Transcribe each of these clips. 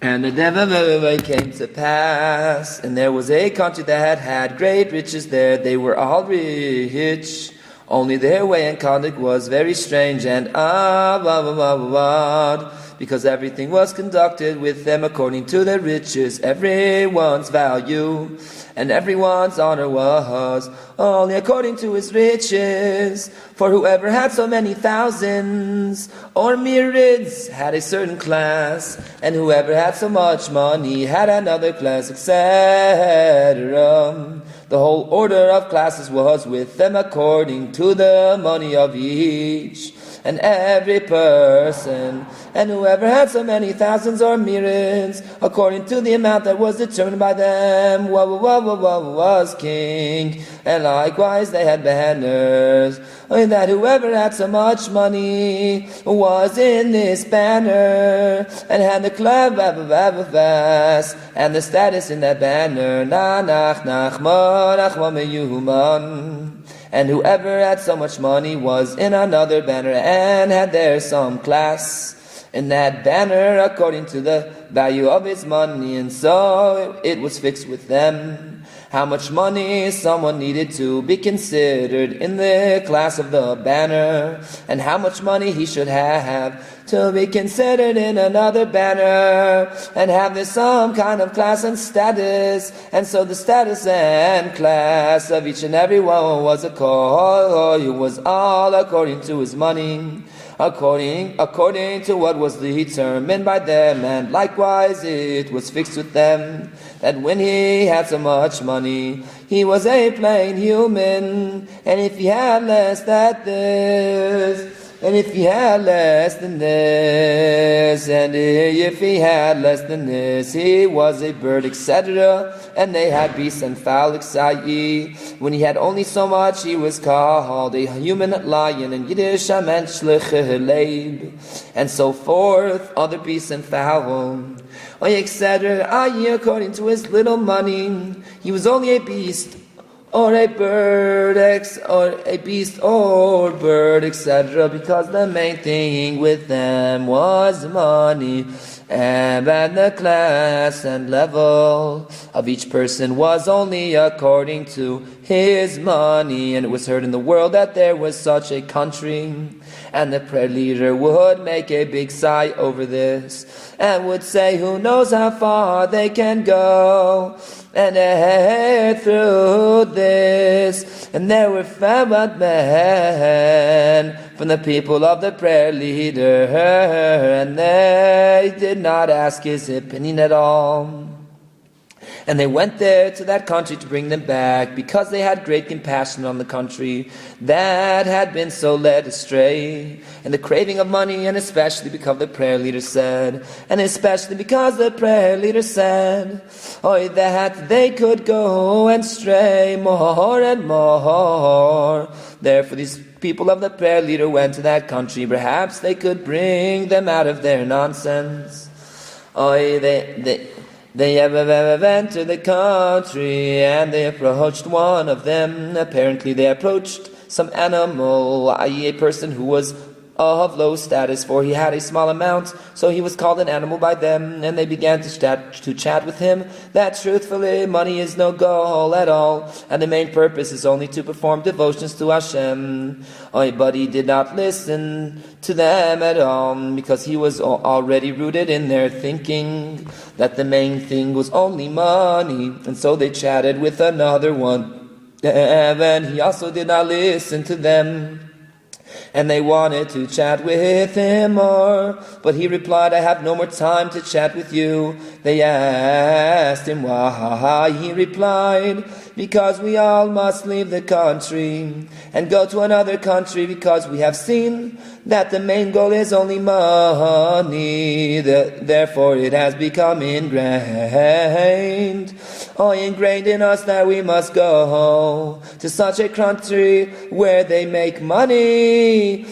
And the day came to pass, and there was a country that had great riches there. They were all rich, only their way and conduct was very strange and odd, because everything was conducted with them according to their riches. Everyone's value and everyone's honor was only according to his riches. For whoever had so many thousands or myriads had a certain class, and whoever had so much money had another class, etc. The whole order of classes was with them according to the money of each and every person. And whoever had so many thousands or myriads, according to the amount that was determined by them, was king. And likewise they had banners, that whoever had so much money was in this banner, and had the club and the status in that banner, nanach, nachma, meuman. And whoever had so much money was in another banner and had there some class in that banner according to the value of his money. And so it was fixed with them how much money someone needed to be considered in the class of the banner, and how much money he should have to be considered in another banner, and have there some kind of class and status. And so the status and class of each and every one was it was all according to his money, according to what was determined by them. And likewise it was fixed with them that when he had so much money, he was a plain human, and if he had less than this, and if he had less than this, and if he had less than this, he was a bird, etc. And they had beasts and fowl, etc. When he had only so much, he was called a human lion, and Yiddish leib, and so forth, other beasts and fowl, etc. According to his little money, he was only a beast, or a bird, or a beast, or bird, etc. Because the main thing with them was money, and the class and level of each person was only according to his money. And it was heard in the world that there was such a country, and the prayer leader would make a big sigh over this, and would say, who knows how far they can go and through this. And there were fat men from the people of the prayer leader, and they did not ask his opinion at all. And they went there to that country to bring them back, because they had great compassion on the country that had been so led astray, and the craving of money, and especially because the prayer leader said, that they could go and stray more and more. Therefore these people of the prayer leader went to that country. Perhaps they could bring them out of their nonsense. They went to the country, and they approached one of them. Apparently they approached some animal, i.e. a person who was of low status, for he had a small amount, so he was called an animal by them. And they began to chat with him that truthfully money is no goal at all, and the main purpose is only to perform devotions to Hashem. But he did not listen to them at all, because he was already rooted in their thinking that the main thing was only money. And so they chatted with another one, and he also did not listen to them. And they wanted to chat with him more, but he replied, I have no more time to chat with you. They asked him why. He replied, because we all must leave the country and go to another country, because we have seen that the main goal is only money. Therefore it has become ingrained ingrained in us that we must go to such a country where they make money.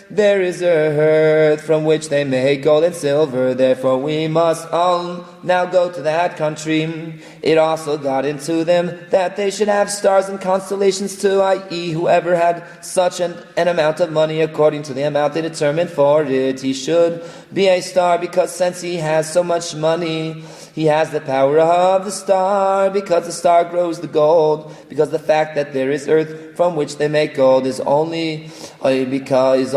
There is earth from which they make gold and silver. Therefore we must all now go to that country. It also got into them that they should have stars and constellations too, i.e. whoever had such an amount of money according to the amount they determined for it, he should be a star, because since he has so much money, he has the power of the star, because the star grows the gold, because the fact that there is earth from which they make gold is only because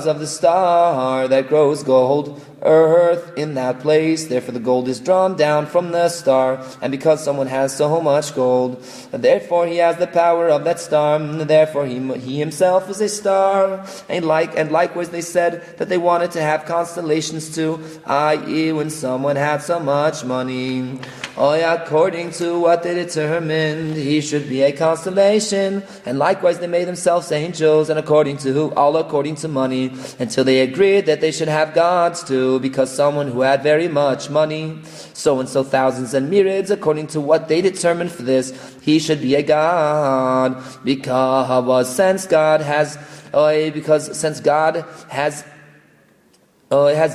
of the star that grows gold, earth in that place. Therefore the gold is drawn down from the star, and because someone has so much gold, therefore he has the power of that star, and therefore he himself is a star. And likewise they said that they wanted to have constellations too, i.e. when someone had so much money, according to what they determined, he should be a constellation. And likewise they made themselves angels, and according to money, until they agreed that they should have gods too, because someone who had very much money, so and so thousands and myriads, according to what they determined for this, he should be a god, because since God has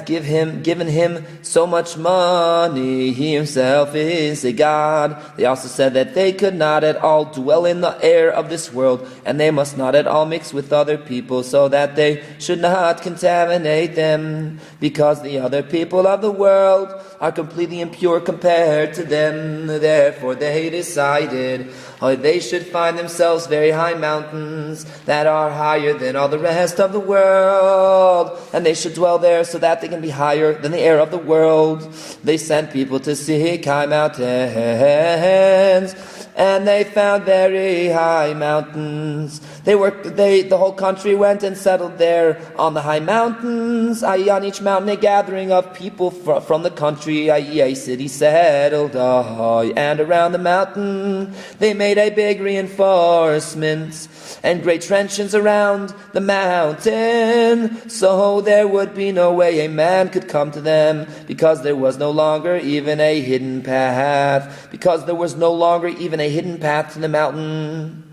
given him so much money, he himself is a god. They also said that they could not at all dwell in the air of this world, and they must not at all mix with other people, so that they should not contaminate them, because the other people of the world are completely impure compared to them. Therefore they decided they should find themselves very high mountains that are higher than all the rest of the world, and they should dwell there so that they can be higher than the air of the world. They sent people to seek high mountains, and they found very high mountains. The whole country went and settled there on the high mountains, i.e. on each mountain a gathering of people from the country, i.e. a city settled, and around the mountain they made a big reinforcement and great trenches around the mountain, so there would be no way a man could come to them, because there was no longer even a hidden path. Because there was no longer even a hidden path to the mountain.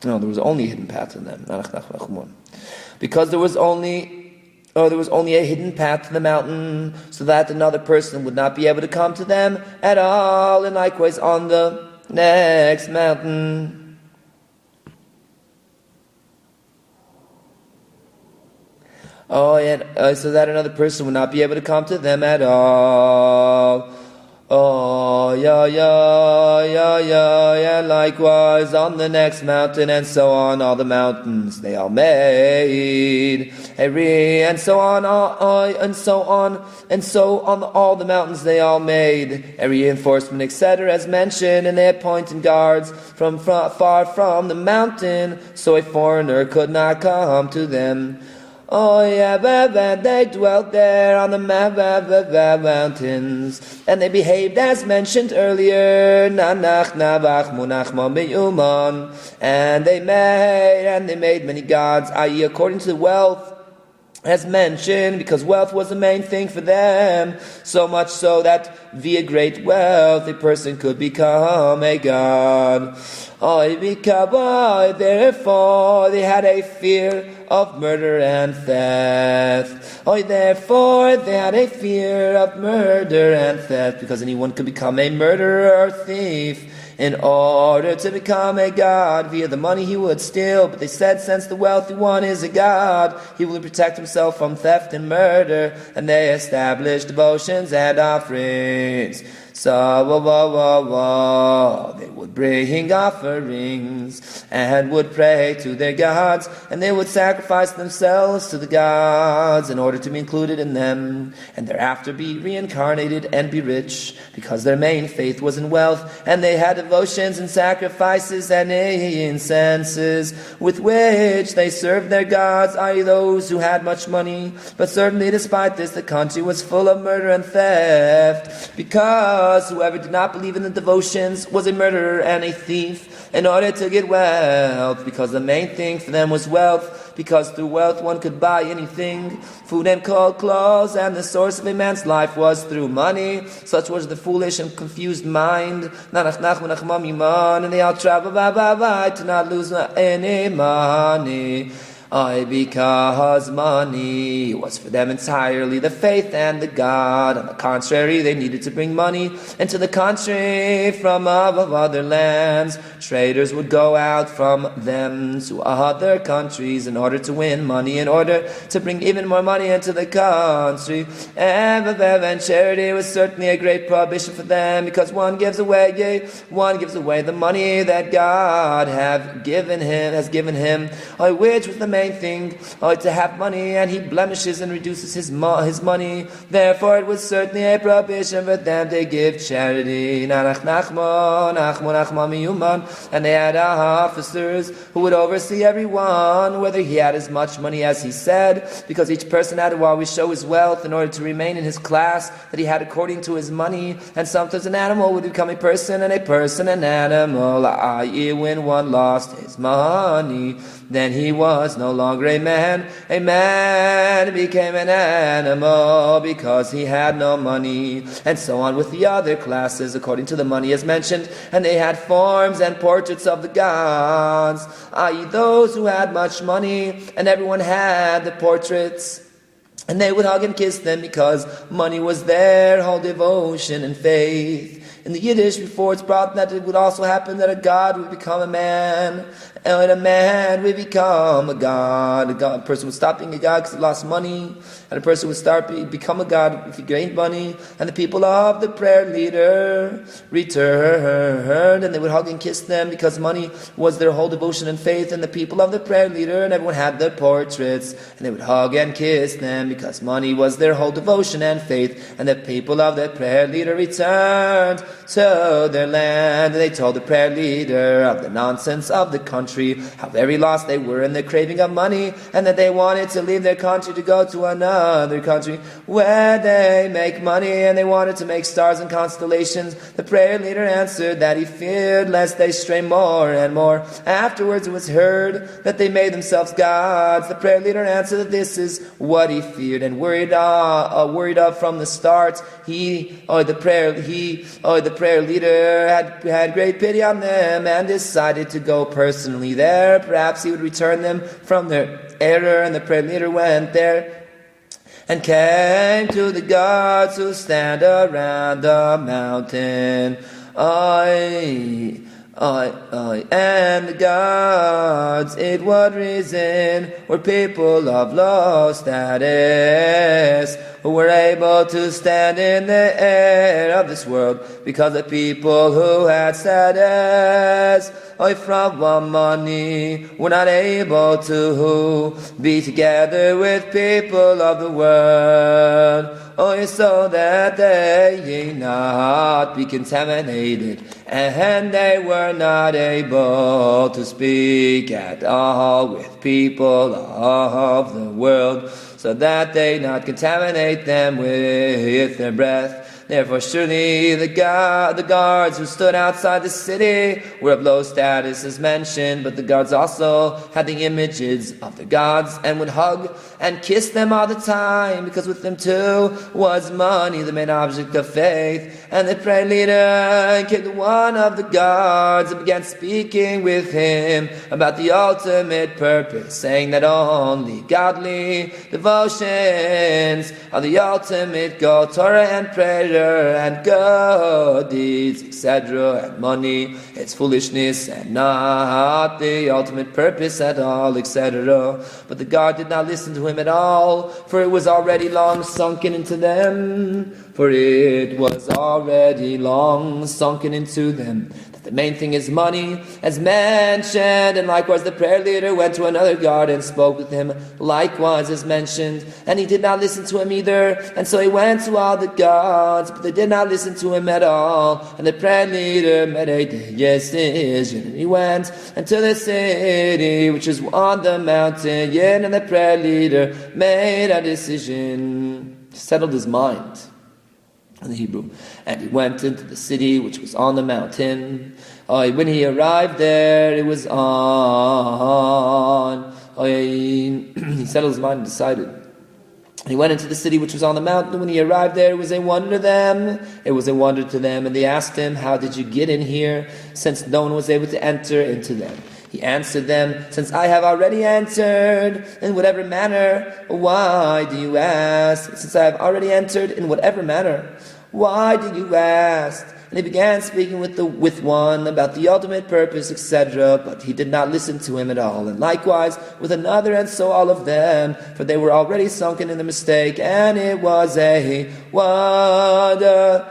No, there was only a hidden path to them. Nanach, nachman. Because there was only a hidden path to the mountain, so that another person would not be able to come to them at all. And likewise on the next mountain, so that another person would not be able to come to them at all. Likewise on the next mountain, and so on all the mountains they all made, and so on all the mountains they all made a reinforcement, etc., as mentioned, and they appointed guards from far from the mountain, so a foreigner could not come to them. They dwelt there on the mountains, and they behaved as mentioned earlier, nanach, nachma, meuman, and they made many gods, i.e. according to wealth, as mentioned, because wealth was the main thing for them, so much so that via great wealth a person could become a god. Therefore they had a fear of murder and theft. Therefore they had a fear of murder and theft, because anyone could become a murderer or thief in order to become a god. Via the money he would steal, but they said since the wealthy one is a god, he will protect himself from theft and murder, and they established devotions and offerings. So they would bring offerings and would pray to their gods, and they would sacrifice themselves to the gods in order to be included in them, and thereafter be reincarnated and be rich, because their main faith was in wealth, and they had devotions and sacrifices and incenses with which they served their gods, i.e. those who had much money. But certainly despite this the country was full of murder and theft, because whoever did not believe in the devotions was a murderer and a thief in order to get wealth, because the main thing for them was wealth, because through wealth one could buy anything, food and clothes, and the source of a man's life was through money. Such was the foolish and confused mind. Nanach, nachman, nachma, meuman, and they all travel by to not lose any money. Because money was for them entirely the faith and the God. On the contrary, they needed to bring money into the country from other lands. Traders would go out from them to other countries in order to win money, in order to bring even more money into the country. And charity was certainly a great prohibition for them, because one gives away the money that God has given him, which was the main thing, to have money, and he blemishes and reduces his money. Therefore it was certainly a prohibition for them to give charity. Nanach, nachma, nachman, meuman, and they had officers who would oversee everyone, whether he had as much money as he said, because each person had to always show his wealth in order to remain in his class that he had according to his money. And sometimes an animal would become a person, and a person an animal, i.e. when one lost his money, then he was no longer a man. A man became an animal because he had no money. And so on with the other classes according to the money as mentioned. And they had forms and portraits of the gods, i.e. those who had much money, and everyone had the portraits. And they would hug and kiss them because money was their whole devotion and faith. In the Yiddish, before it's brought that it would also happen that a god would become a man, and a man would become a god. A person would stop being a god because he lost money, and a person would become a god if he gained money. And the people of the prayer leader returned, and they would hug and kiss them because money was their whole devotion and faith. And the people of the prayer leader, and everyone had their portraits, and they would hug and kiss them because money was their whole devotion and faith. And the people of the prayer leader returned to their land, and they told the prayer leader of the nonsense of the country, how very lost they were in their craving of money, and that they wanted to leave their country to go to another country where they make money, and they wanted to make stars and constellations. The prayer leader answered that he feared lest they stray more and more. Afterwards it was heard that they made themselves gods. The prayer leader answered that this is what he feared and worried of from the start. The prayer leader had great pity on them and decided to go personally there. Perhaps he would return them from their error. And the prayer leader went there and came to the gods who stand around the mountain. And the gods, it was reason, were people of low status, who were able to stand in the air of this world, because the people who had status from money were not able to be together with people of the world, so that they may not be contaminated, and they were not able to speak at all with people of the world, so that they not contaminate them with their breath. Therefore surely the guards who stood outside the city were of low status as mentioned, but the guards also had the images of the gods and would hug and kiss them all the time, because with them too was money, the main object of faith. And the prayer leader came to one of the guards and began speaking with him about the ultimate purpose, saying that only godly devotions are the ultimate goal, Torah and prayer and good deeds, etc., and money, it's foolishness and not the ultimate purpose at all, etc. But the guard did not listen to him at all, for it was already long sunken into them. The main thing is money, as mentioned. And likewise the prayer leader went to another guard and spoke with him, likewise as mentioned. And he did not listen to him either. And so he went to all the guards, but they did not listen to him at all. And the prayer leader made a decision. And he went into the city, which is on the mountain. And the prayer leader made a decision, settled his mind in the Hebrew, and he went into the city which was on the mountain. When he arrived there, it was on He settled his mind and decided. He went into the city which was on the mountain, and when he arrived there, it was a wonder to them. It was a wonder to them, and they asked him, "How did you get in here, since no one was able to enter into them?" He answered them, "Since I have already entered, in whatever manner, why do you ask? Since I have already entered, in whatever manner, why do you ask?" And he began speaking with one about the ultimate purpose, etc., but he did not listen to him at all. And likewise with another, and so all of them, for they were already sunken in the mistake, and it was a wonder.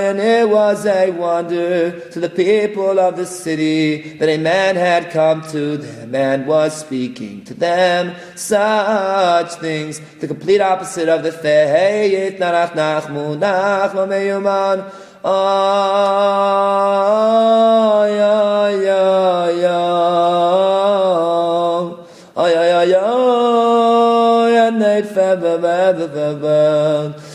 And it was a wonder to the people of the city that a man had come to them and was speaking to them such things, the complete opposite of the faith. Nanach, nachma, meuman.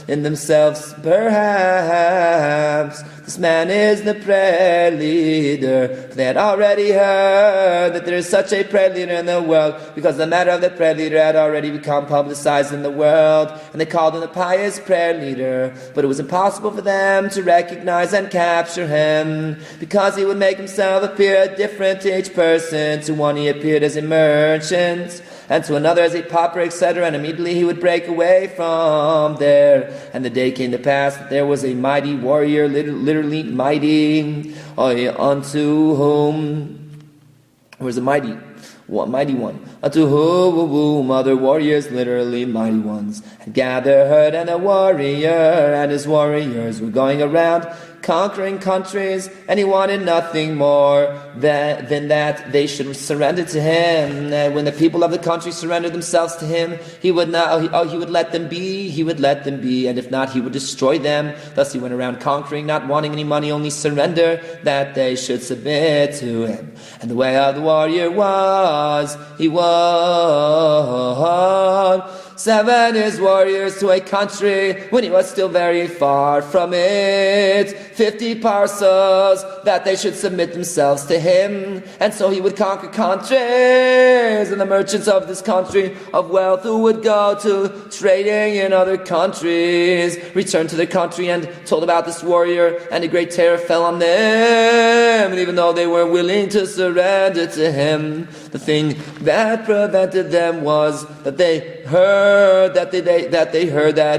In themselves, perhaps, this man is the prayer leader. They had already heard that there is such a prayer leader in the world, because the matter of the prayer leader had already become publicized in the world, and they called him the pious prayer leader. But it was impossible for them to recognize and capture him, because he would make himself appear different to each person. To one he appeared as a merchant, and to another as a pauper, etc., and immediately he would break away from there. And the day came to pass that there was a mighty warrior, literally mighty, unto whom was a mighty one, unto whom other warriors, literally mighty ones, had gathered, and a warrior and his warriors were going around conquering countries, and he wanted nothing more than that they should surrender to him. And when the people of the country surrendered themselves to him, he would let them be. He would let them be, and if not, he would destroy them. Thus he went around conquering, not wanting any money, only surrender, that they should submit to him. And the way of the warrior was, he won 7 his warriors to a country when he was still very far from it, 50 parcels, that they should submit themselves to him. And so he would conquer countries, and the merchants of this country of wealth who would go to trading in other countries returned to their country and told about this warrior, and a great terror fell on them. And even though they were willing to surrender to him, the thing that prevented them was that they heard that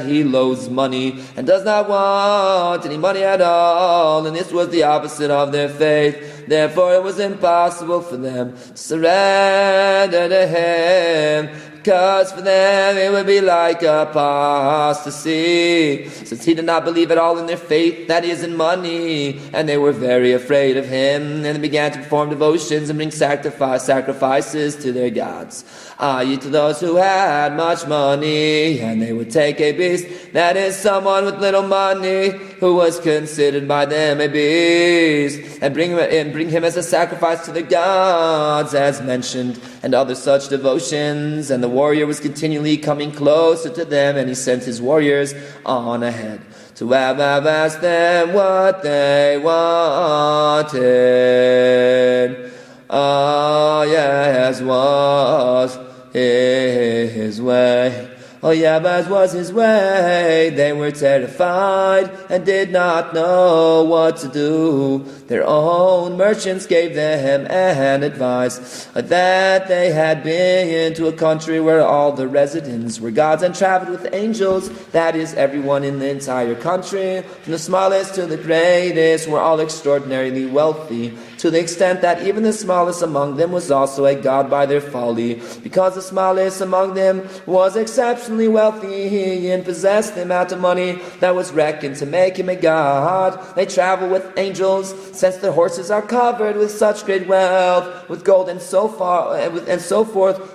he loathes money and does not want any money at all, and this was the opposite of their faith. Therefore it was impossible for them to surrender to him, because for them it would be like apostasy, since he did not believe at all in their faith, that is, in money. And they were very afraid of him, and they began to perform devotions and bring sacrifices to their gods, to those who had much money. And they would take a beast, that is, someone with little money, who was considered by them a beast, and bring him as a sacrifice to the gods, as mentioned, and other such devotions. And the warrior was continually coming closer to them, and he sent his warriors on ahead to ask them what they wanted. Yes, was his way. As was his way. They were terrified and did not know what to do. Their own merchants gave them an advice that they had been to a country where all the residents were gods and traveled with angels, that is, everyone in the entire country, from the smallest to the greatest, were all extraordinarily wealthy, to the extent that even the smallest among them was also a god by their folly, because the smallest among them was exceptionally wealthy and possessed the amount of money that was reckoned to make him a god. They travel with angels, since their horses are covered with such great wealth, with gold and so forth,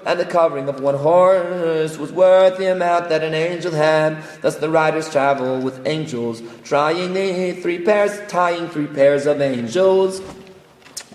and the covering of one horse was worth the amount that an angel had. Thus the riders travel with angels, tying 3 pairs of angels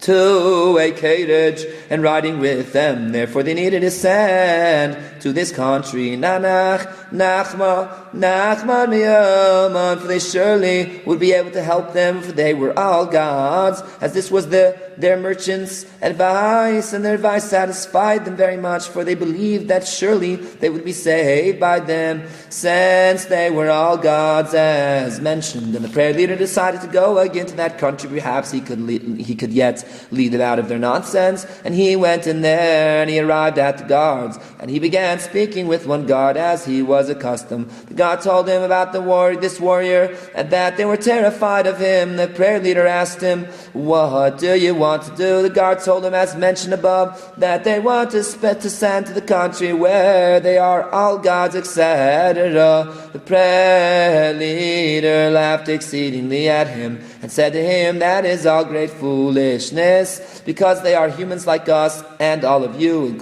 to a carriage and riding with them. Therefore they needed to send to this country nanach, nachma, nachman, meuman, for they surely would be able to help them, for they were all gods, as this was the their merchants' advice, and their advice satisfied them very much, for they believed that surely they would be saved by them, since they were all gods as mentioned. And the prayer leader decided to go again to that country. Perhaps he could yet lead them out of their nonsense. And he went in there, and he arrived at the guards, and he began speaking with one guard as he was accustomed. The guard told him about this warrior, and that they were terrified of him. The prayer leader asked him, "What do you want to do?" The guard told him, as mentioned above, that they want to send to the country where they are all gods, etc. The prayer leader laughed exceedingly at him and said to him, "That is all great foolishness, because they are humans like us, and all of you,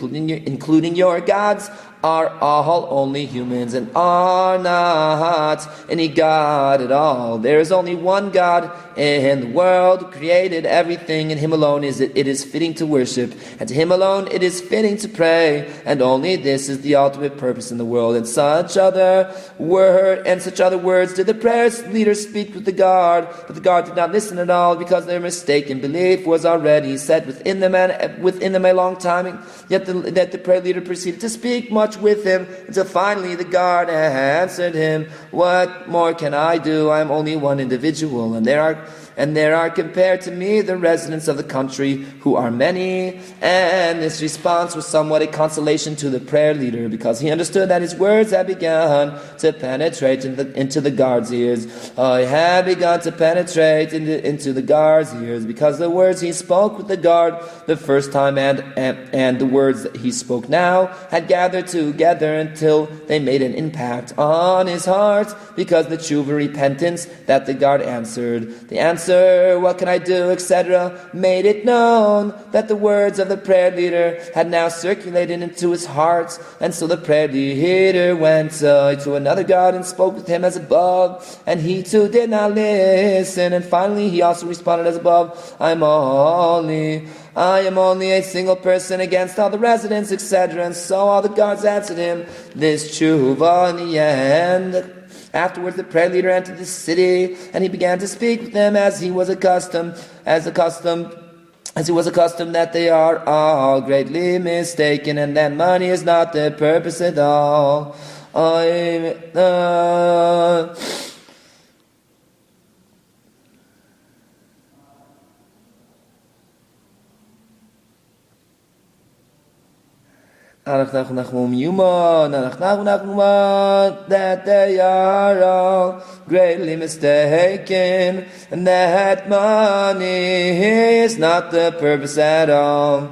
including your gods, are all only humans and are not any God at all. There is only one God in the world who created everything, and Him alone it is fitting to worship, and to Him alone it is fitting to pray, and only this is the ultimate purpose in the world." And such other words did the prayer leader speak with the guard, but the guard did not listen at all, because their mistaken belief was already set within them a long time. Yet the prayer leader proceeded to speak much with him, until finally the guard answered him, "What more can I do? I am only one individual, and there are compared to me the residents of the country, who are many." And this response was somewhat a consolation to the prayer leader, because he understood that his words had begun to penetrate into the guard's ears. He had begun to penetrate into the guard's ears, because the words he spoke with the guard the first time and the words that he spoke now had gathered together until they made an impact on his heart, because the tshuva repentance that the guard answered. The answer, "What can I do?" etc., made it known that the words of the prayer leader had now circulated into his heart. And so the prayer leader went to another God and spoke with him as above, and he too did not listen. And finally he also responded as above, I am only a single person against all the residents, etc. And so all the guards answered him this tshuva in the end. Afterwards the prayer leader entered the city, and he began to speak with them as he was accustomed, that they are all greatly mistaken, and that money is not the purpose at all. Nanach, meuman, nachman, that they are all greatly mistaken, and that money is not the purpose at all.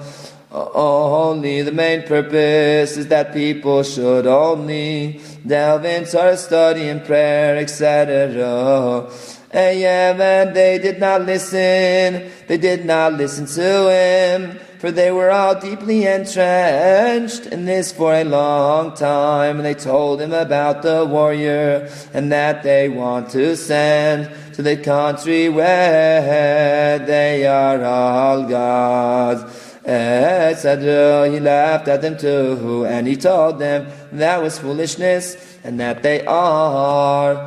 Only the main purpose is that people should only delve in Torah study and prayer, etc. And they did not listen. They did not listen to him, for they were all deeply entrenched in this for a long time. And they told him about the warrior, and that they want to send to the country where they are all gods, etc. He laughed at them too, and he told them that was foolishness, and that they are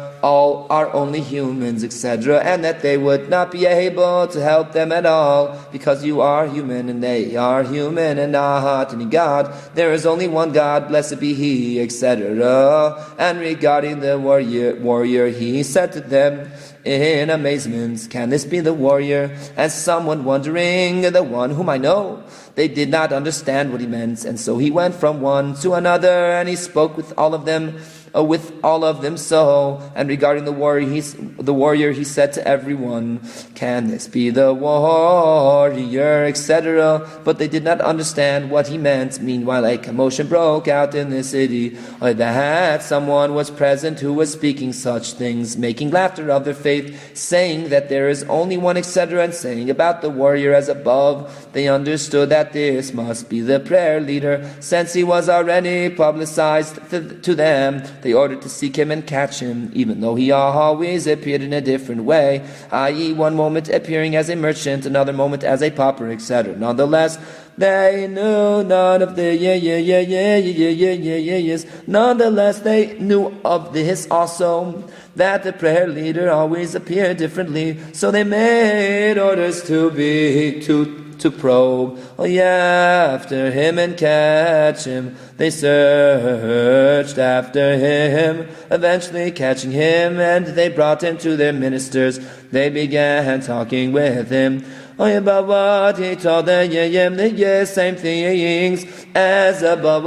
only humans, etc., and that they would not be able to help them at all, because you are human and they are human, and not any God. There is only one God, blessed be He, etc. And regarding the warrior, he said to them in amazement, "Can this be the warrior?" As someone wondering, "The one whom I know." They did not understand what he meant, and so he went from one to another, and he spoke with all of them so. And regarding the warrior, he said to everyone, "Can this be the warrior?" etc. But they did not understand what he meant. Meanwhile, a commotion broke out in the city, that someone was present who was speaking such things, making laughter of their faith, saying that there is only one, etc., and saying about the warrior as above. They understood that this must be the prayer leader, since he was already publicized to them. They ordered to seek him and catch him, even though he always appeared in a different way, i.e. one moment appearing as a merchant, another moment as a pauper, etc. Nonetheless, they knew none of the Nonetheless, they knew of this also, that the prayer leader always appeared differently. So they made orders to to probe. Oh yeah, after him and catch him. They searched after him, eventually catching him, and they brought him to their ministers. They began talking with him. Oh yeah, but what he told them, the same things as above.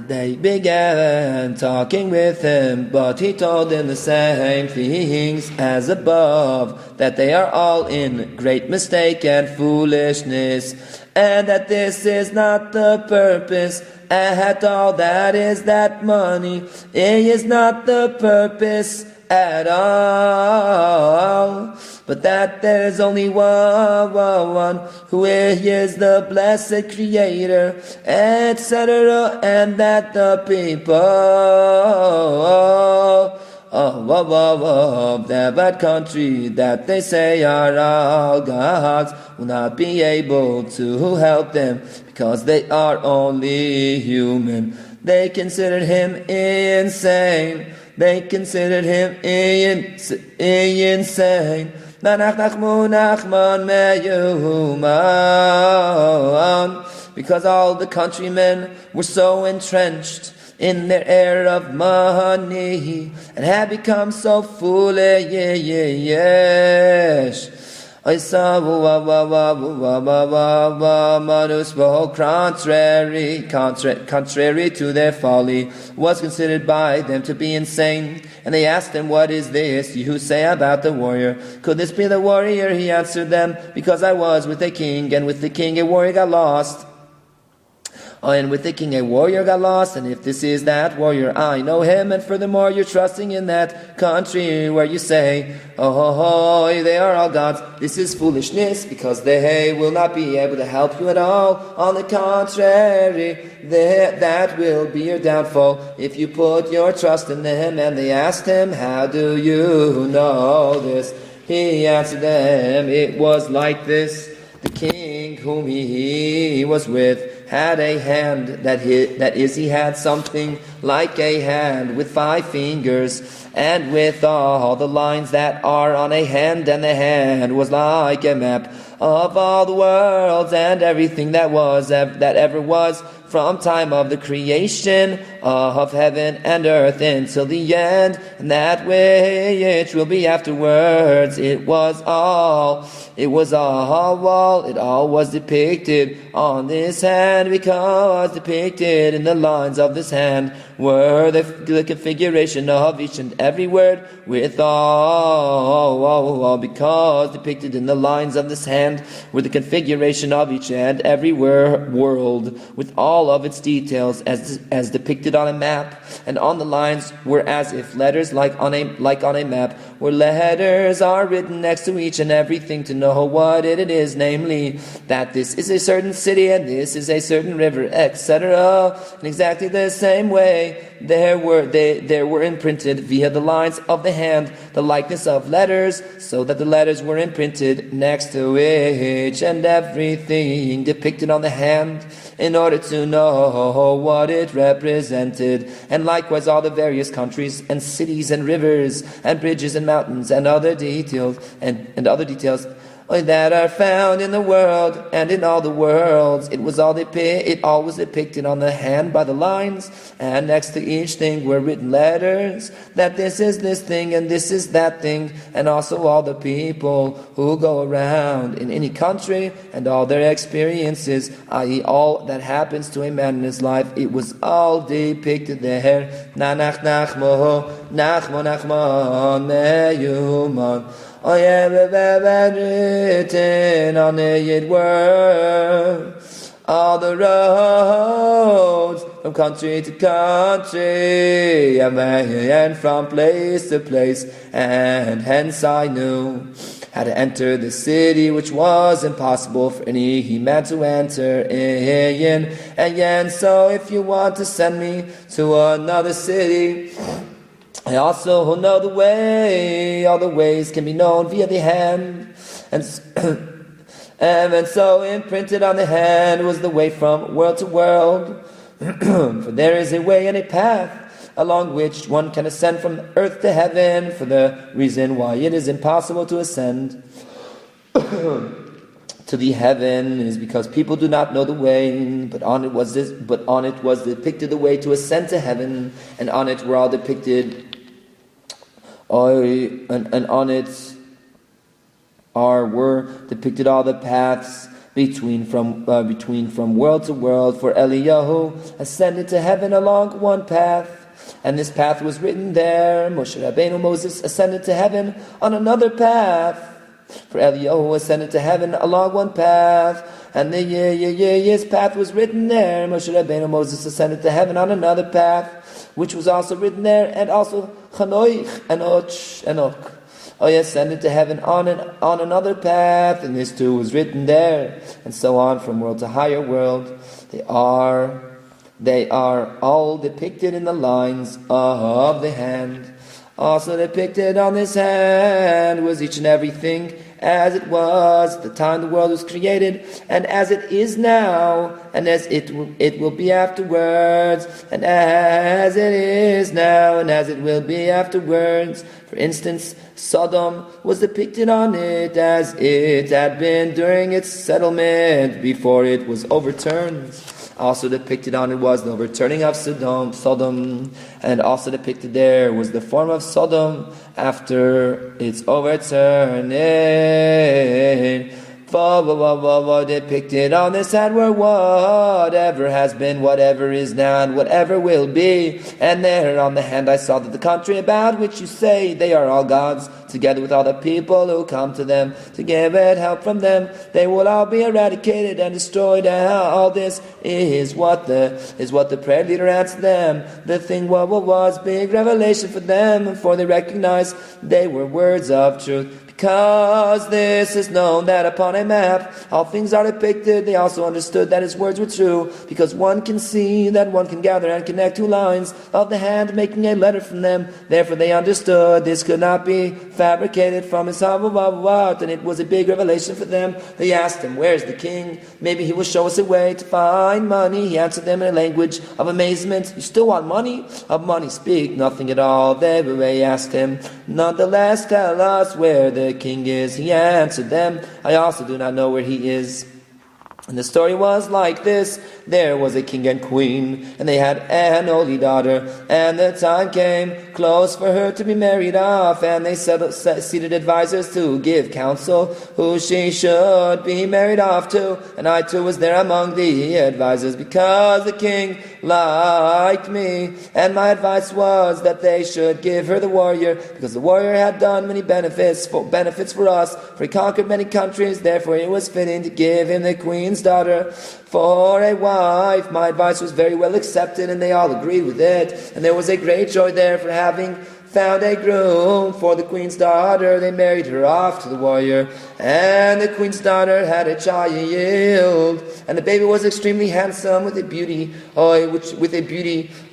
They began talking with him, but he told them the same things as above, that they are all in great mistake and foolishness, and that this is not the purpose at all. That is, that money is not the purpose at all, but that there is only one who is the blessed creator, etc., and that the people of that country that they say are all gods will not be able to help them because they are only human. They considered him insane. They considered him insane. Nanach, nachman, meuman. Because all the countrymen were so entrenched in their air of money and had become so foolish. I saw contrary to their folly, was considered by them to be insane. And they asked him, what is this you say about the warrior? Could this be the warrior? He answered them, because I was with a king, and with the king a warrior got lost. And with the king a warrior got lost, and if this is that warrior, I know him. And furthermore, you're trusting in that country where you say, oh, they are all gods. This is foolishness, because they will not be able to help you at all. On the contrary, that will be your downfall if you put your trust in them. And they asked him, how do you know this? He answered them, it was like this. The king whom he was with had a hand, that is, he had something like a hand with 5 fingers, and with all the lines that are on a hand, and the hand was like a map of all the worlds and everything that ever was, from time of the creation of heaven and earth until the end, and that which will be afterwards. It all was depicted on this hand, because depicted in the lines of this hand were the configuration of each and every word, with all, because depicted in the lines of this hand were the configuration of each and every world, with all of its details as depicted on a map, and on the lines were as if letters like on a map, where letters are written next to each and everything to know what it is, namely that this is a certain city and this is a certain river, etc. In exactly the same way, there were imprinted via the lines of the hand the likeness of letters, so that the letters were imprinted next to each and everything depicted on the hand, in order to know what it represented. And likewise all the various countries and cities and rivers and bridges and mountains and other details that are found in the world and in all the worlds. It was all was depicted on the hand by the lines, and next to each thing were written letters, that this is this thing and this is that thing. And also all the people who go around in any country and all their experiences, i.e. all that happens to a man in his life, it was all depicted there. Nanach, nachma, nachman, meuman. Oh yeah, written on it were all the roads from country to country, and from place to place, and hence I knew how to enter the city, which was impossible for any man to enter in. And so if you want to send me to another city, I also know the way. All the ways can be known via the hand. And so imprinted on the hand was the way from world to world. For there is a way and a path, along which one can ascend from earth to heaven, for the reason why it is impossible to ascend to the heaven is because people do not know the way, but on it was depicted the way to ascend to heaven, and on it were all depicted, and on it were depicted all the paths between from world to world. For Eliyahu ascended to heaven along one path, and this path was written there. Moshe Rabbeinu Moses ascended to heaven on another path. For Eliyahu ascended to heaven along one path, and his path was written there. Moshe Rabbeinu Moses ascended to heaven on another path, which was also written there, and also Enoch. He ascended to heaven on another path, and this too was written there, and so on from world to higher world. They are all depicted in the lines of the hand. Also depicted on this hand was each and everything as it was at the time the world was created, and as it is now, and as it will be afterwards, and as it is now, and as it will be afterwards. For instance, Sodom was depicted on it as it had been during its settlement before it was overturned. Also depicted on it was the overturning of Sodom, and also depicted there was the form of Sodom after its overturning. Depicted on this hand were whatever has been, whatever is now, and whatever will be. And there on the hand I saw that the country about which you say they are all gods, together with all the people who come to them to give it help from them, they will all be eradicated and destroyed. And all this is what the prayer leader answered them. The thing was big revelation for them, for they recognized they were words of truth. Because this is known that upon a map all things are depicted, they also understood that his words were true, because one can see that one can gather and connect two lines of the hand, making a letter from them. Therefore they understood this could not be fabricated from his heart, and it was a big revelation for them. They asked him, "Where's the king? Maybe he will show us a way to find money." He answered them in a language of amazement, "You still want money? Of money speak nothing at all." They asked him, "Nonetheless, tell us where the king is." He answered them, "I also do not know where he is." And the story was like this. There was a king and queen, and they had an only daughter, and the time came close for her to be married off, and they seated advisors to give counsel who she should be married off to. And I too was there among the advisors, because the king liked me, and my advice was that they should give her the warrior, because the warrior had done many benefits for us, for he conquered many countries. Therefore it was fitting to give him the queen's daughter for a wife. My advice was very well accepted, and they all agreed with it, and there was a great joy there for having found a groom for the queen's daughter. They married her off to the warrior, and the queen's daughter had a child, and the baby was extremely handsome, with a beauty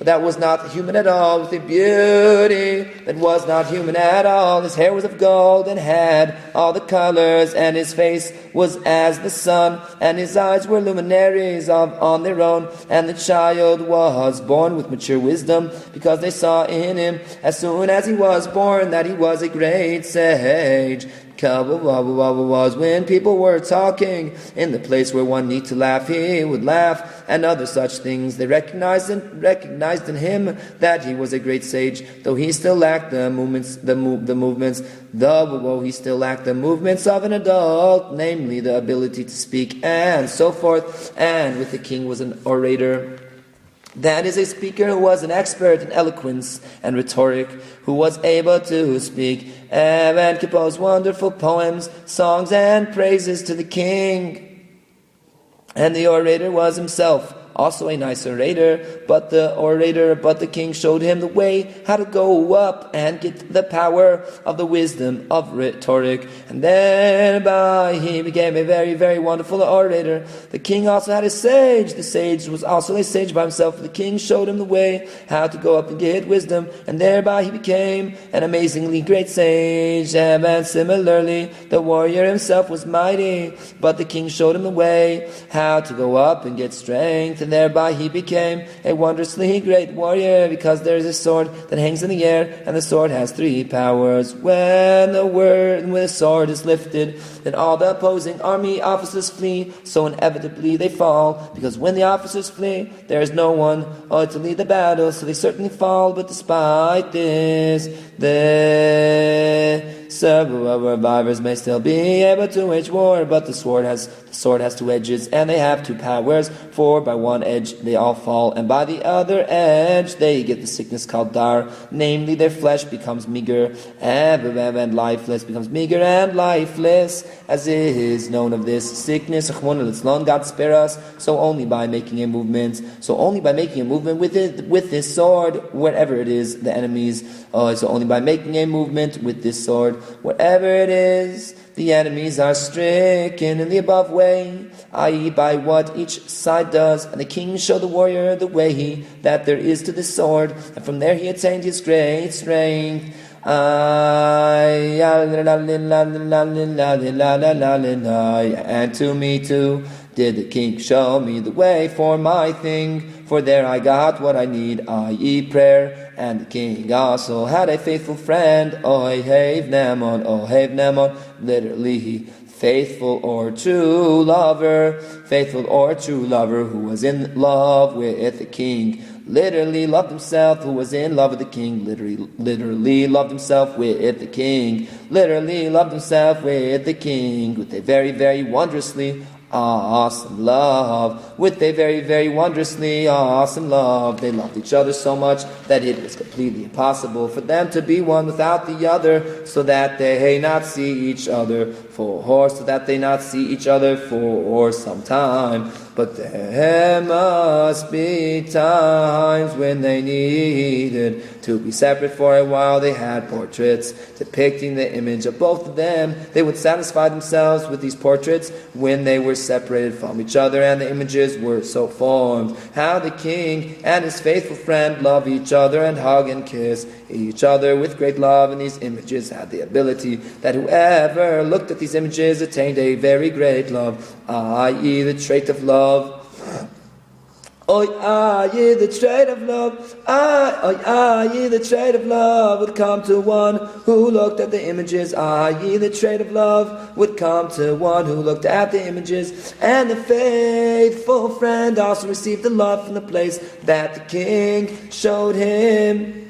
that was not human at all, with a beauty that was not human at all. His hair was of gold and had all the colors, and his face was as the sun, and his eyes were luminaries on their own. And the child was born with mature wisdom, because they saw in him as soon as he was born that he was a great sage. Was when people were talking in the place where one need to laugh, he would laugh, and other such things. They recognized in him that he was a great sage, though he still lacked the movements of an adult, namely the ability to speak and so forth. And with the king was an orator, that is a speaker who was an expert in eloquence and rhetoric, who was able to speak and compose wonderful poems, songs, and praises to the king. And the orator was himself also a nice orator, but the king showed him the way how to go up and get the power of the wisdom of rhetoric, and thereby he became a very, very wonderful orator. The king also had a sage. The sage was also a sage by himself. The king showed him the way how to go up and get wisdom, and thereby he became an amazingly great sage. And similarly, the warrior himself was mighty, but the king showed him the way how to go up and get strength, and thereby he became a wondrously great warrior, because there is a sword that hangs in the air, and the sword has 3 powers. When the sword is lifted, then all the opposing army officers flee, so inevitably they fall, because when the officers flee, there is no one to lead the battle, so they certainly fall. But despite this, the survivors may still be able to wage war, but the sword has 2 edges, and they have 2 powers, for by one edge they all fall, and by the other edge they get the sickness called dar, namely their flesh becomes meager and lifeless, as is known of this sickness. God spare us. So only by making a movement with this sword, whatever it is, the enemies. So only by making a movement with this sword, whatever it is, the enemies are stricken in the above way, i.e. by what each side does. And the king showed the warrior the way that there is to this sword, and from there he attained his great strength. And to me too did the king show me the way for my thing, for there I got what I need, i.e. prayer. And the king also had a faithful friend, ohev namon, literally faithful or true lover, who was in love with the king. Literally loved himself, who was in love with the king. Literally loved himself with the king. Literally loved himself with the king. With a very, very wondrously awesome love. With a very, very wondrously awesome love. They loved each other so much that it was completely impossible for them to be one without the other, so that they not see each other for some time. But there must be times when they needed to be separate for a while. They had portraits depicting the image of both of them. They would satisfy themselves with these portraits when they were separated from each other, and the images were so formed. How the king and his faithful friend love each other and hug and kiss each other with great love, and these images had the ability that whoever looked at these images attained a very great love, i.e. the trait of love. The trait of love would come to one who looked at the images. The trait of love would come to one who looked at the images. And the faithful friend also received the love from the place that the king showed him.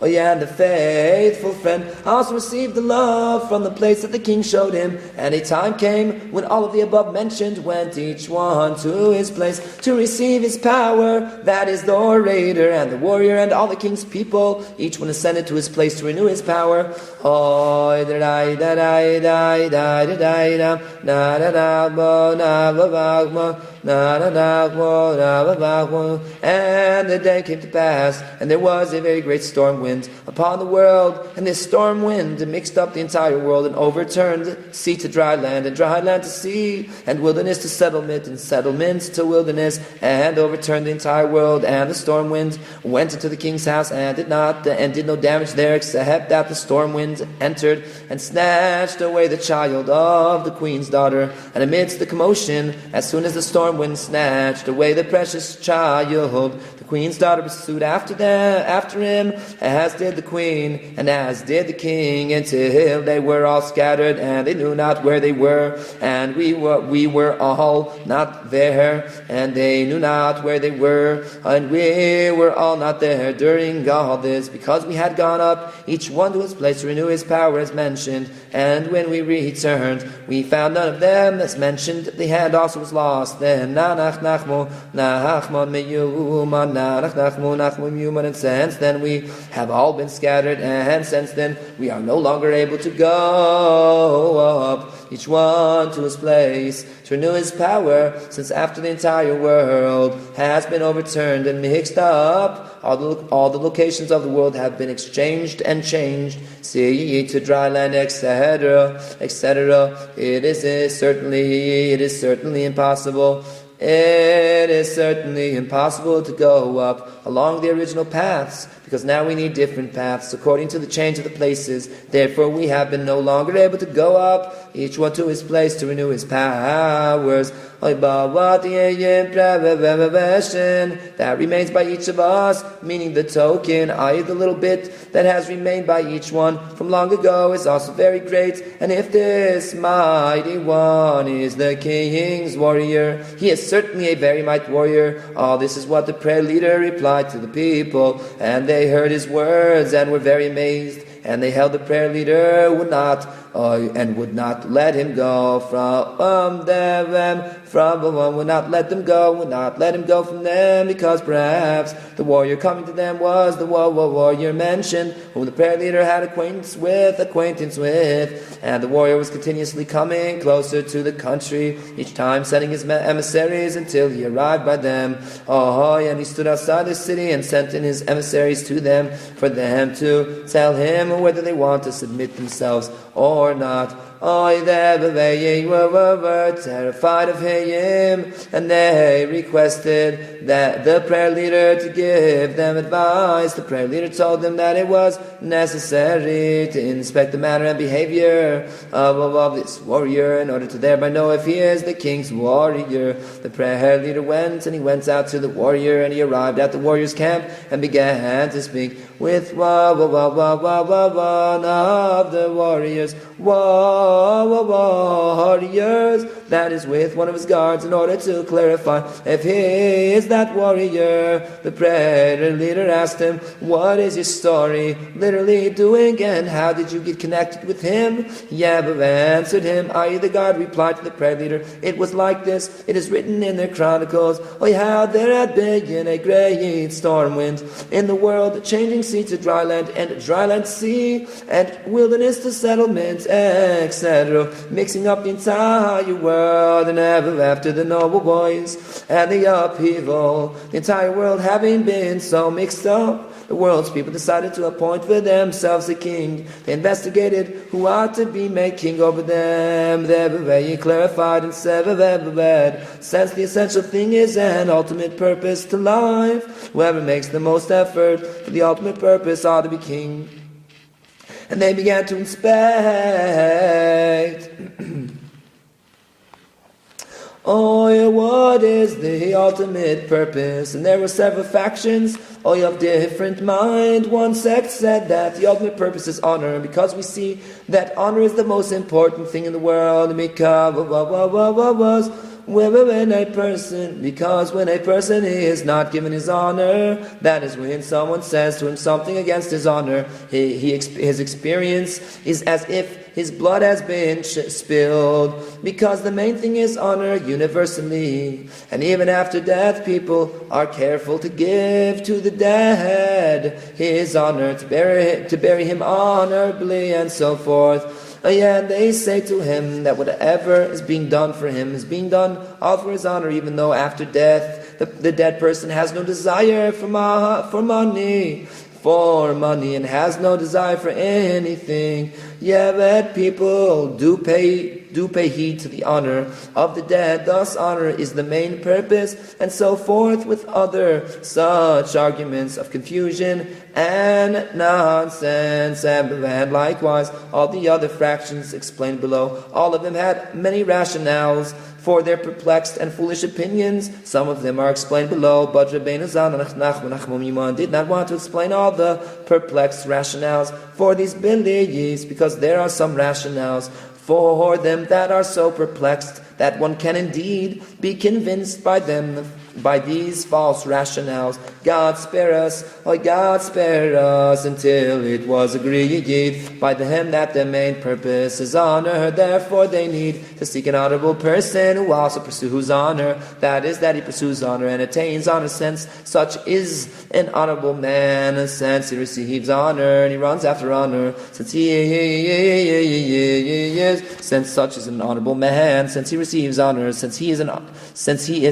And the faithful friend also received the love from the place that the king showed him. And a time came when all of the above mentioned went each one to his place to receive his power. That is the orator and the warrior and all the king's people. Each one ascended to his place to renew his power. And the day came to pass, and there was a very great storm wind upon the world, and this storm wind mixed up the entire world and overturned sea to dry land, and dry land to sea, and wilderness to settlement, and settlement to wilderness, and overturned the entire world. And the storm wind went into the king's house and did no damage there, except that the storm wind entered and snatched away the child of the queen's daughter. And amidst the commotion, as soon as the storm wind snatched away the precious child, the queen's daughter pursued after him, as did the queen, and as did the king, until they were all scattered, and they knew not where they were. And we were all not there, and they knew not where they were, and we were all not there during all this, because we had gone up, each one to his place, to renew his power as mentioned. And when we returned, we found none of them as mentioned. The hand also was lost. Then nanach, nachman, meuman, nanach, nachman, and since then we have all been scattered, and since then we are no longer able to go up, each one to his place, to renew his power, since after the entire world has been overturned and mixed up, all the locations of the world have been exchanged and changed, sea to dry land, etc., etc. It is certainly impossible. It is certainly impossible to go up along the original paths, because now we need different paths according to the change of the places. Therefore we have been no longer able to go up, each one to his place to renew his powers. That remains by each of us, meaning the token, i.e. the little bit that has remained by each one from long ago, is also very great. And if this mighty one is the king's warrior, he is certainly a very mighty warrior. All this is what the prayer leader replied to the people, and they heard his words and were very amazed. And they held the prayer leader would not let him go from them, would not let them go from them, because perhaps the warrior coming to them was the warrior mentioned, whom the prayer leader had acquaintance with, and the warrior was continuously coming closer to the country, each time sending his emissaries until he arrived by them. And he stood outside the city and sent in his emissaries to them, for them to tell him whether they want to submit themselves or not. They were terrified of him, and they requested that the prayer leader to give them advice. The prayer leader told them that it was necessary to inspect the manner and behavior of this warrior in order to thereby know if he is the king's warrior. The prayer leader went out to the warrior, and he arrived at the warrior's camp and began to speak with one of the warriors. Warriors, that is with one of his guards, in order to clarify if he is that warrior. The prayer leader asked him, what is your story literally doing, and how did you get connected with him? Yabbab answered him, i.e. the guard replied to the prayer leader, it was like this, it is written in their chronicles, how there had been a great storm wind in the world, changing sea to dry land, and dry land sea, and wilderness to settlement, etc., mixing up the entire world. And ever after the noble boys and the upheaval, the entire world having been so mixed up, the world's people decided to appoint for themselves a king. They investigated who ought to be made king over them. They clarified and said, since the essential thing is an ultimate purpose to life, whoever makes the most effort for the ultimate purpose ought to be king. And they began to inspect what is the ultimate purpose? And there were several factions, of different mind. One sect said that the ultimate purpose is honor, because we see that honor is the most important thing in the world. Because when a person is not given his honor, that is when someone says to him something against his honor, his experience is as if his blood has been spilled, because the main thing is honor universally. And even after death, people are careful to give to the dead his honor, to bury him honorably, and so forth. And they say to him that whatever is being done for him is being done all for his honor, even though after death the dead person has no desire for money, and has no desire for anything. But people do pay heed to the honor of the dead. Thus honor is the main purpose, and so forth, with other such arguments of confusion and nonsense. And likewise all the other fractions explained below, all of them had many rationales for their perplexed and foolish opinions. Some of them are explained below, but Rebbeinu Zal, nach, meuman did not want to explain all the perplexed rationales for these beliefs, because there are some rationales for them that are so perplexed that one can indeed be convinced by them, by these false rationales. God spare us, until it was agreed by them that the main purpose is honor. Therefore they need to seek an honorable person who also pursues honor. That is, that he pursues honor and attains honor, since such is an honorable man, and since he receives honor and he runs after honor, since such is an honorable man, since he receives honor, since he is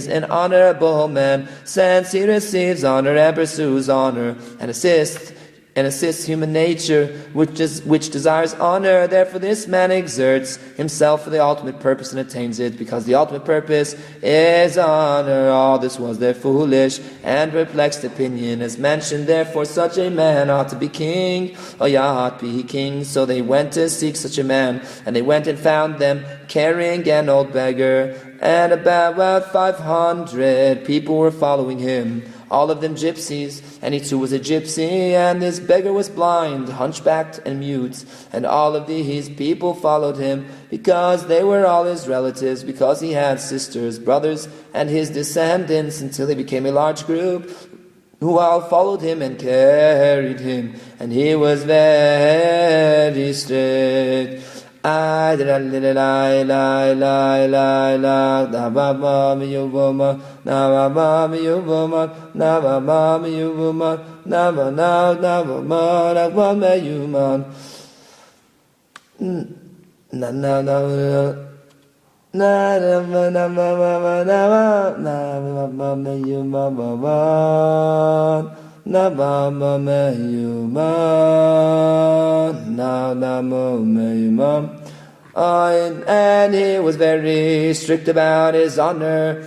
an honorable man, since he receives honor and pursues honor and assists and assists human nature, which desires honor. Therefore this man exerts himself for the ultimate purpose and attains it, because the ultimate purpose is honor. All this was their foolish and perplexed opinion, as mentioned. Therefore such a man ought to be king, ought be king. So they went to seek such a man, and they went and found them carrying an old beggar, and about 500 people were following him, all of them gypsies, and he too was a gypsy. And this beggar was blind, hunchbacked, and mute, and all of these people followed him, because they were all his relatives, because he had sisters, brothers, and his descendants, until they became a large group, who all followed him and carried him, and he was very strict. I did a little lie, lie, lie, lie, lie, na ba ba mi you woman, na ba ba mi you woman, na ba ba mi you woman, na ba na ba ma na ba me you man, na na na na na na na na na na me you ma ba ba. meuman. And he was very strict about his honor,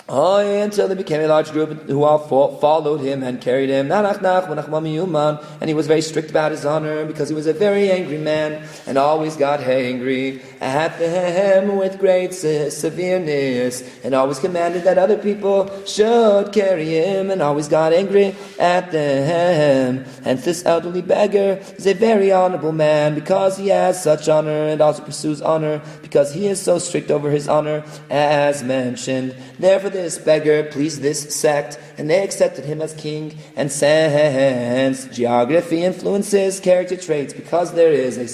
until they became a large group who all followed him and carried him. Nanach, nachman, meuman. And he was very strict about his honor, because he was a very angry man, and always got angry at them with great severeness, and always commanded that other people should carry him, and always got angry at them. Hence this elderly beggar is a very honorable man, because he has such honor, and also pursues honor, because he is so strict over his honor, as mentioned. Therefore this beggar pleased this sect, and they accepted him as king. And since geography influences character traits, because there is a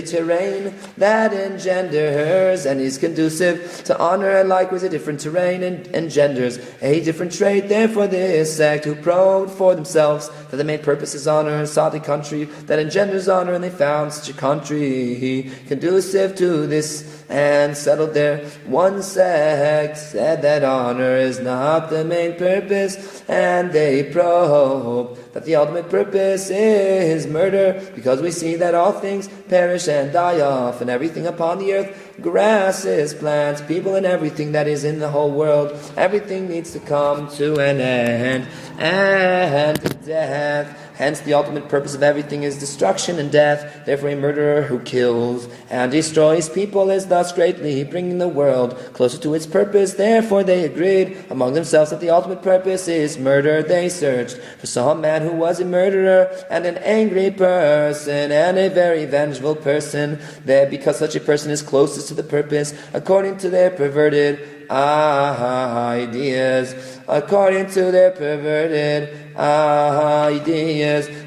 terrain that engenders and is conducive to honor, and likewise a different terrain engenders a different trait. Therefore this sect, who probed for themselves that the main purpose is honor, sought a country that engenders honor, and they found such a country conducive to this, and settled there. One sect said that honor is not the main purpose, and they probe that the ultimate purpose is murder, because we see that all things perish and die off, and everything upon the earth, grasses, plants, people, and everything that is in the whole world, everything needs to come to an end, and death. Hence the ultimate purpose of everything is destruction and death. Therefore a murderer who kills and destroys people is thus greatly bringing the world closer to its purpose. Therefore they agreed among themselves that the ultimate purpose is murder. They searched for some man who was a murderer and an angry person and a very vengeful person, because such a person is closest to the purpose according to their perverted ideas,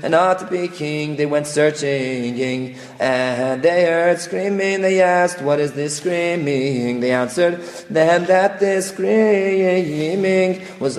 and ought to be king. They went searching, and they heard screaming. They asked, what is this screaming? They answered them that this screaming was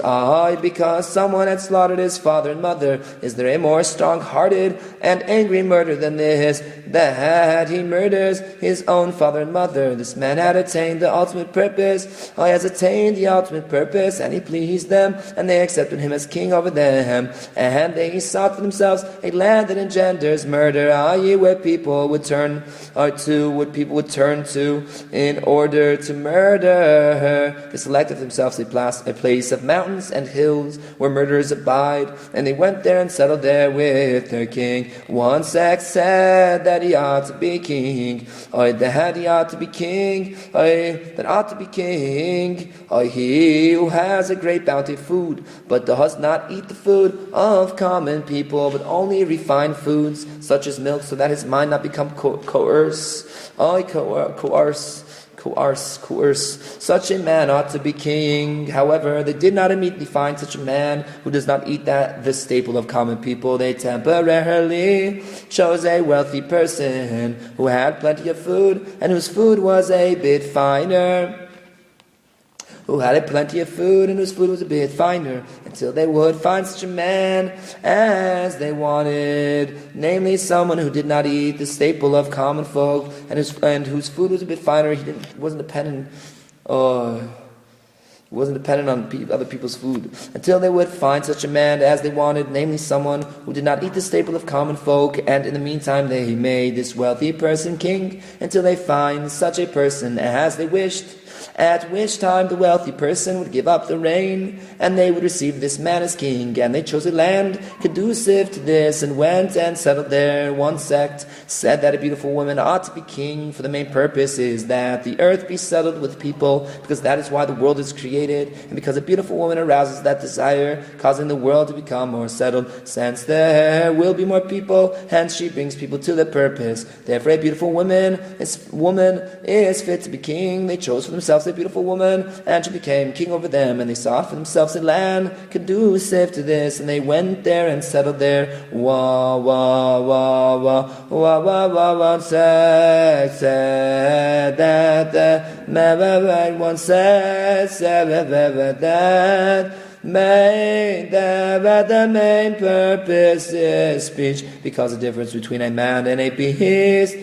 because someone had slaughtered his father and mother. Is there a more strong-hearted and angry murder than this, that he murders his own father and mother? This man had attained the ultimate purpose. He has attained the ultimate purpose, and he pleased them, and they accepted him as king over them. And they sought for themselves a land that engenders murder, i.e. where people would turn to in order to murder. They selected for themselves a place of mountains and hills where murderers abide, and they went there and settled there with their king. One sect said that he ought to be king, he who has a great bounty of food, but does not eat the food of common people, but only refined foods, such as milk, so that his mind not become coerce. Such a man ought to be king. However, they did not immediately find such a man who does not eat the staple of common people. They temporarily chose a wealthy person who had plenty of food, and whose food was a bit finer. Until they would find such a man as they wanted, namely someone who did not eat the staple of common folk, and whose food was a bit finer. He wasn't dependent He wasn't dependent on other people's food, until they would find such a man as they wanted, namely someone who did not eat the staple of common folk, and in the meantime they made this wealthy person king, until they find such a person as they wished, at which time the wealthy person would give up the reign, and they would receive this man as king, and they chose a land conducive to this, and went and settled there. One sect said that a beautiful woman ought to be king, for the main purpose is that the earth be settled with people, because that is why the world is created, and because a beautiful woman arouses that desire, causing the world to become more settled, since there will be more people, hence she brings people to the purpose. Therefore a beautiful woman is fit to be king. They chose for themselves a beautiful woman, and she became king over them, and they sought for themselves a land conducive to this, and they went there and settled there. One sect said that one sect said that the main purpose is speech, because the difference between a man and a beast,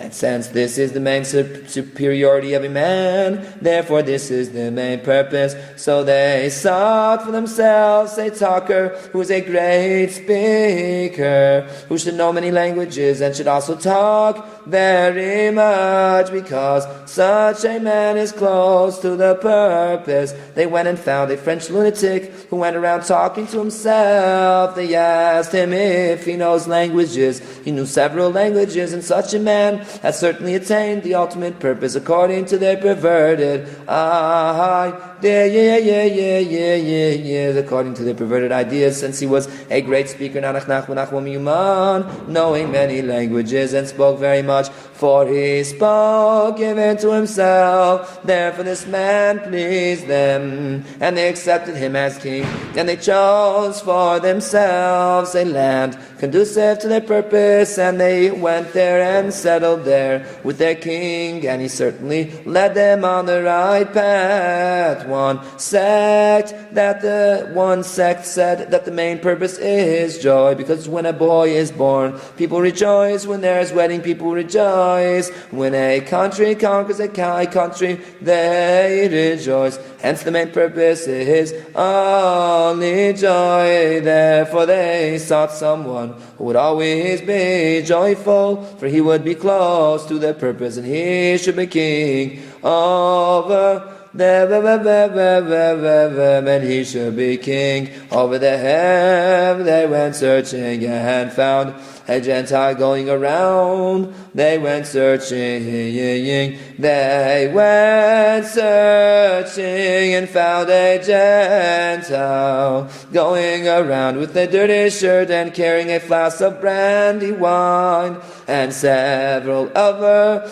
and since this is the main superiority of a man, therefore this is the main purpose. So they sought for themselves a talker who is a great speaker, who should know many languages and should also talk very much, because such a man is close to the purpose. They went and found a French lunatic who went around talking to himself. They asked him if he knows languages. He knew several languages, and such a man has certainly attained the ultimate purpose according to their perverted according to their perverted ideas, since he was a great speaker, nanach, nachman, meuman, knowing many languages, and spoke very much, for he spoke given to himself. Therefore this man pleased them, and they accepted him as king, and they chose for themselves a land conducive to their purpose, and they went there and settled there with their king, and he certainly led them on the right path. One sect said that the main purpose is joy, because when a boy is born, people rejoice. When there is wedding, people rejoice. When a country conquers a country, they rejoice. Hence the main purpose is only joy. Therefore they sought someone who would always be joyful, for he would be close to their purpose, and he should be king over them, and he should be king over them. They went searching and found a Gentile going around. They went searching and found a Gentile going around with a dirty shirt and carrying a flask of brandy wine, and several other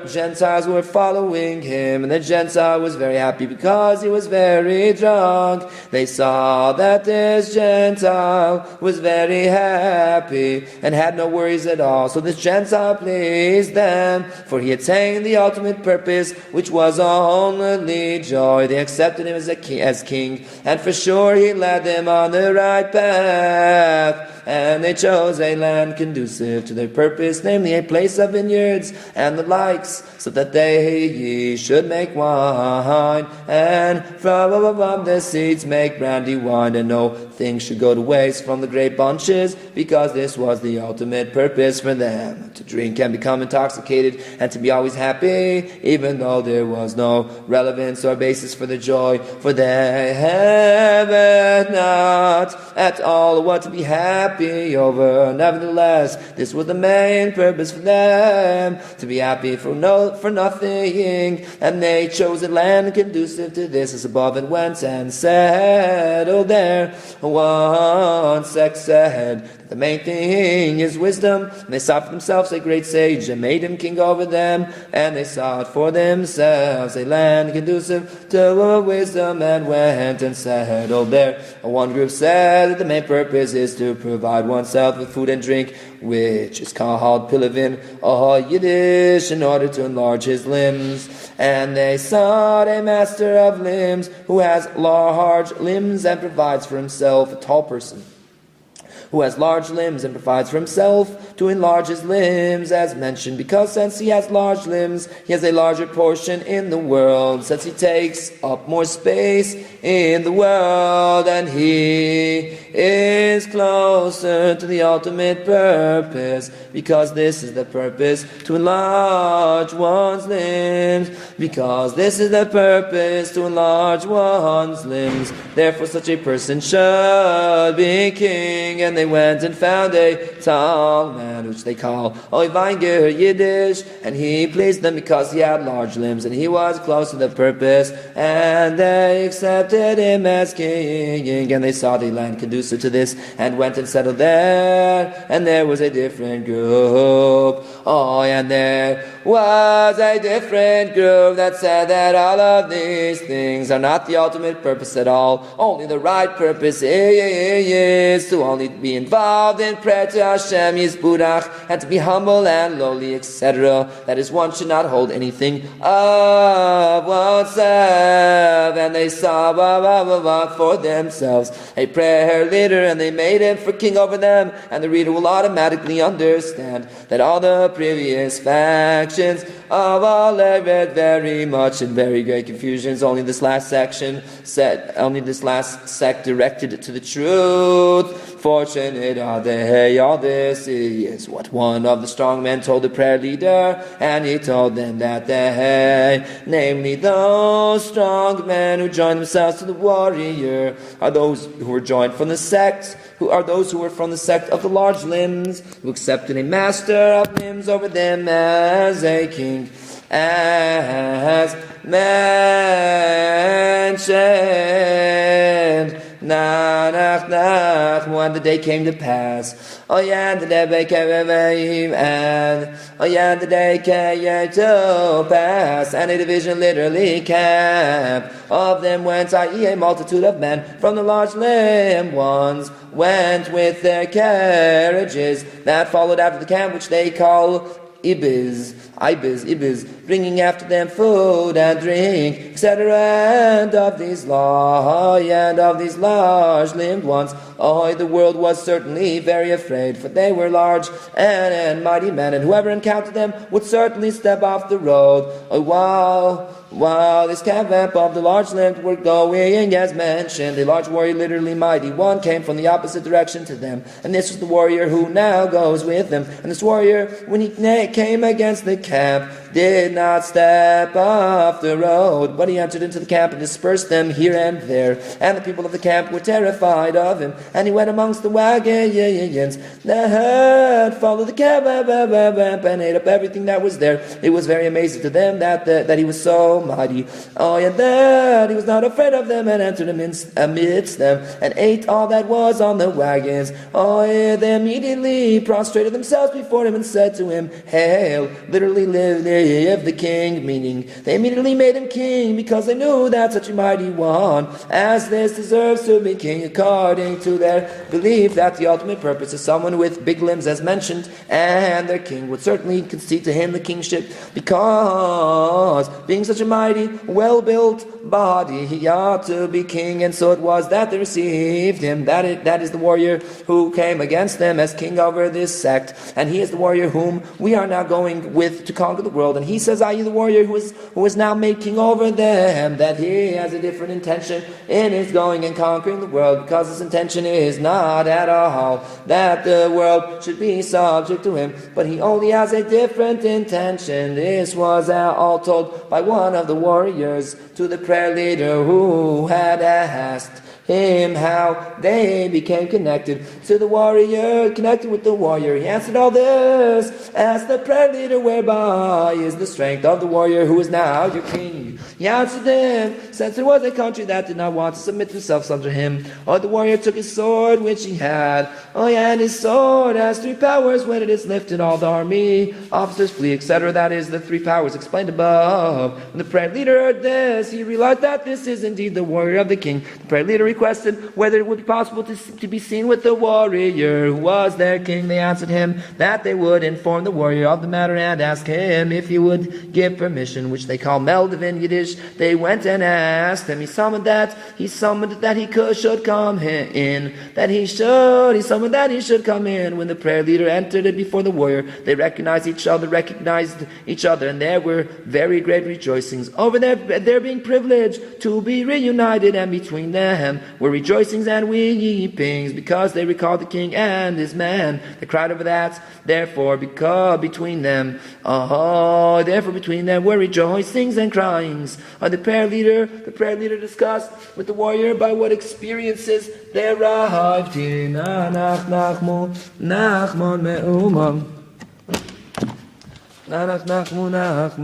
Gentiles were following him, and the Gentile was very happy because he was very drunk. They saw that this Gentile was very happy and had no worries at all. So this Gentile pleased them, for he attained the ultimate purpose, which was only joy. They accepted him as king, and for sure he led them on the right path. And they chose a land conducive to their purpose, namely a place of vineyards and the likes, so that they should make wine, and from the seeds make brandy wine, and no thing should go to waste from the grape bunches, because this was the ultimate purpose for them, to drink and become intoxicated, and to be always happy, even though there was no relevance or basis for the joy, for they have not at all what to be happy over. Nevertheless, this was the main purpose for them, to be happy for nothing, and they chose a land conducive to this as above, and went and settled there. One sect said the main thing is wisdom, and they sought for themselves a great sage, and made him king over them, and they sought for themselves a land conducive to wisdom, and went and settled there. One group said that the main purpose is to provide oneself with food and drink, which is called pilavin, Yiddish, in order to enlarge his limbs. And they sought a master of limbs who has large limbs and provides for himself a tall person who has large limbs and provides for himself to enlarge his limbs, as mentioned, because since he has large limbs, he has a larger portion in the world, since he takes up more space in the world, and he is closer to the ultimate purpose, because this is the purpose, to enlarge one's limbs, because this is the purpose, to enlarge one's limbs. Therefore such a person should be king. And they went and found a tall man, which they call halvai Yiddish, and he pleased them because he had large limbs and he was close to the purpose, and they accepted him as king. And they saw the land conducive to this and went and settled there. And there was a different group, and there was a different group that said that all of these things are not the ultimate purpose at all. Only the right purpose is to only be involved in prayer to Hashem Yisburach, and to be humble and lowly, etc. That is, one should not hold anything of oneself. And they saw for themselves a prayer leader, and they made him for king over them. And the reader will automatically understand that all the previous factions of all read very much in very great confusions. Only this last sect directed to the truth. Fortunate are they. All this is what one of the strong men told the prayer leader, and he told them that they, namely those strong men who joined themselves to the warrior, are those who were joined from the sect, who are those who were from the sect of the large limbs, who accepted a master of limbs over them as a king, as mentioned. Nanach, nachma, and the day came to pass. And the rebbe came, and the day came to pass. And a division literally came of them went, i.e. a multitude of men from the large limb ones went with their carriages that followed after the camp, which they call ibis, bringing after them food and drink, etc. And of these large-limbed ones, the world was certainly very afraid, for they were large and mighty men, and whoever encountered them would certainly step off the road. While this caravan of the large-limbed were going, as mentioned, a large warrior, literally mighty one, came from the opposite direction to them, and this was the warrior who now goes with them. And this warrior, when he came against the camp, did not step off the road, but he entered into the camp and dispersed them here and there. And the people of the camp were terrified of him, and he went amongst the wagons that had followed the camp and ate up everything that was there. It was very amazing to them that he was so mighty, and that he was not afraid of them, and entered amidst them and ate all that was on the wagons. They immediately prostrated themselves before him and said to him, "Hail!" Literally, live the king, meaning they immediately made him king, because they knew that such a mighty one as this deserves to be king, according to their belief that the ultimate purpose is someone with big limbs, as mentioned, and their king would certainly concede to him the kingship, because being such a mighty, well-built body, he ought to be king. And so it was that they received him. That is the warrior who came against them as king over this sect, and he is the warrior whom we are now going with to conquer the world. And he says, i.e. the warrior who is now made king over them, that he has a different intention in his going and conquering the world, because his intention is not at all that the world should be subject to him, but he only has a different intention. This was all told by one of the warriors to the prayer leader, who had asked him how they became connected with the warrior. He answered all this, asked the prayer leader, whereby is the strength of the warrior who is now your king? He answered him, since there was a country that did not want to submit themselves under him. The warrior took his sword which he had, and his sword has three powers. When it is lifted, all the army officers flee, etc. That is the three powers explained above. When the prayer leader heard this, he realized that this is indeed the warrior of the king. The prayer leader requested whether it would be possible to be seen with the warrior who was their king. They answered him that they would inform the warrior of the matter and ask him if he would give permission, which they call meldiv in Yiddish. They went and asked him. He summoned that he should come in. He summoned that he should come in. When the prayer leader entered it before the warrior, they recognized each other, and there were very great rejoicings over their being privileged to be reunited, and between them were rejoicings and weepings, because they recalled the king and his man. They cried over that. Therefore between them were rejoicings and cryings. The prayer leader discussed with the warrior by what experiences they arrived in nanach, nachman, meuman, nanach, nachman, nachman.